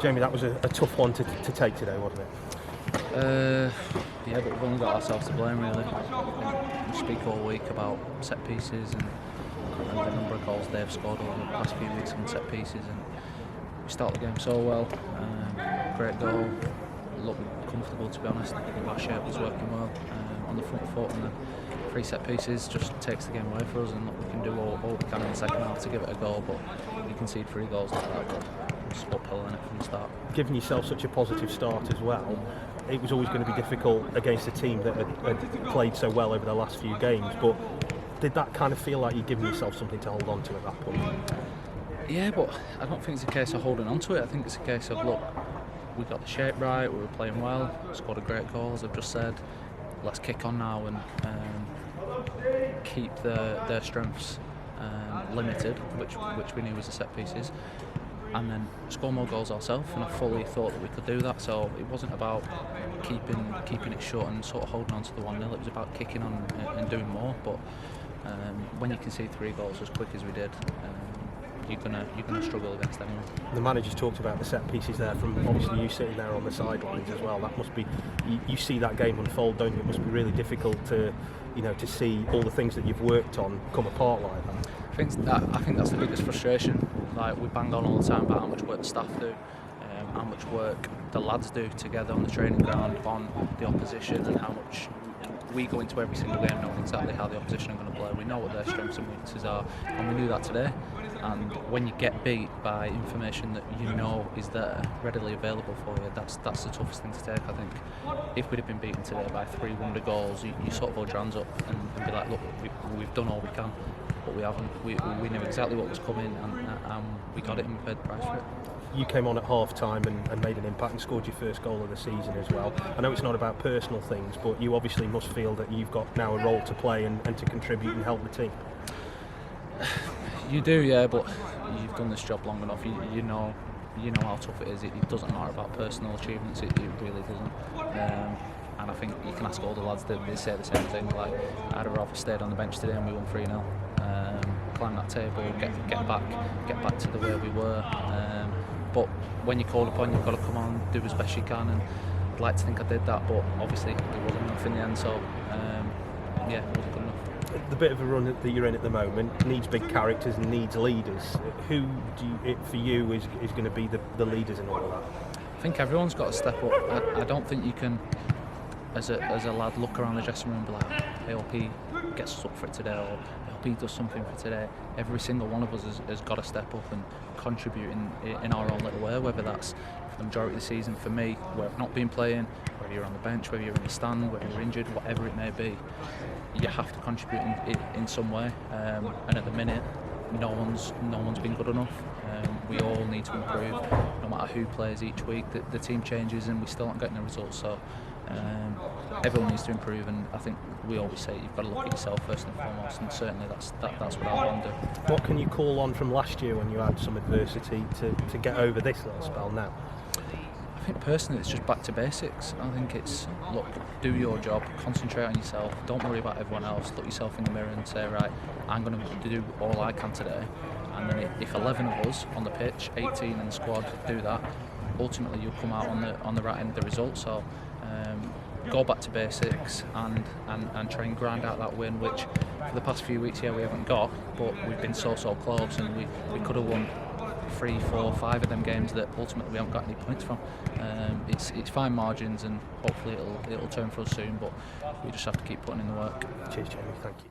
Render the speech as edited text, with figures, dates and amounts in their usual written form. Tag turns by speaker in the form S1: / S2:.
S1: Jamie, that was a tough one to take today, wasn't it?
S2: Yeah, but we've only got ourselves to blame, really. We speak all week about set pieces and the number of goals they've scored over the past few weeks on set pieces, and we start the game so well. Great goal, looked comfortable, to be honest. Our shape was working well on the front foot, and the 3 set pieces just takes the game away for us. And look, we can do all we can in the second half to give it a goal, but you concede 3 goals like that, but we're just uphill in it from the start.
S1: Giving yourself such a positive start as well, it was always going to be difficult against a team that had played so well over the last few games, but did that kind of feel like you're giving yourself something to hold on to at that point?
S2: Yeah, but I don't think it's a case of holding on to it. I think it's a case of, look, we got the shape right, we were playing well, scored a great goal, as I've just said. Let's kick on now and keep their strengths limited, which we knew was the set pieces, and then score more goals ourselves. And I fully thought that we could do that. So it wasn't about keeping it short and sort of holding on to the 1-0. It was about kicking on and doing more. But when you concede 3 goals as quick as we did, you're gonna struggle against anyone.
S1: The manager's talked about the set pieces there, from obviously you sitting there on the sidelines as well. That must be, you see that game unfold, don't you? It must be really difficult to see all the things that you've worked on come apart like that.
S2: I think that's the biggest frustration. Like, we bang on all the time about how much work the staff do, how much work the lads do together on the training ground, on the opposition, and how much we go into every single game knowing exactly how the opposition are going to play. We know what their strengths and weaknesses are, and we knew that today. And when you get beat by information that you know is there, readily available for you, that's the toughest thing to take, I think. If we'd have been beaten today by 3 wonder goals, you sort of hold your hands up and be like, look, we've done all we can, but we haven't. We knew exactly what was coming, and we got it, and we paid the price for it.
S1: You came on at half-time and made an impact and scored your first goal of the season as well. I know it's not about personal things, but you obviously must feel that you've got now a role to play and to contribute and help the team.
S2: You do, yeah, but you've done this job long enough. You know how tough it is. It doesn't matter about personal achievements. It really doesn't. And I think you can ask all the lads that they say the same thing. Like, I'd have rather stayed on the bench today and we won 3-0. Climb that table, get back to the way we were. But when you're called upon, you've got to come on, do as best you can. And I'd like to think I did that, but obviously it wasn't enough in the end. So yeah, it wasn't good enough.
S1: The bit of a run that you're in at the moment needs big characters and needs leaders. Who for you is going to be the leaders in all of that?
S2: I think everyone's got to step up. I don't think you can, as a lad, look around the dressing room and be like, ALP gets us up for it today, or ALP does something for today. Every single one of us has got to step up and contribute in our own little way, whether that's for the majority of the season. For me, where I've not been playing, whether you're on the bench, whether you're in the stand, whether you're injured, whatever it may be, you have to contribute in some way. And at the minute, no one's been good enough. We all need to improve. No matter who plays each week, the team changes and we still aren't getting the results. So everyone needs to improve, and I think we always say you've got to look at yourself first and foremost, and certainly that's what I want to do.
S1: What can you call on from last year when you had some adversity to get over this little spell now?
S2: I think personally it's just back to basics. I think it's, look, do your job, concentrate on yourself, don't worry about everyone else, look yourself in the mirror and say, right, I'm going to do all I can today. And then if 11 of us on the pitch, 18 in the squad, do that, ultimately you'll come out on the right end of the result. So go back to basics and try and grind out that win, which for the past few weeks, yeah, we haven't got, but we've been so close, and we could have won 3, 4, 5 of them games that ultimately we haven't got any points from. It's fine margins, and hopefully it'll turn for us soon, but we just have to keep putting in the work.
S1: Cheers, Jamie. Thank you.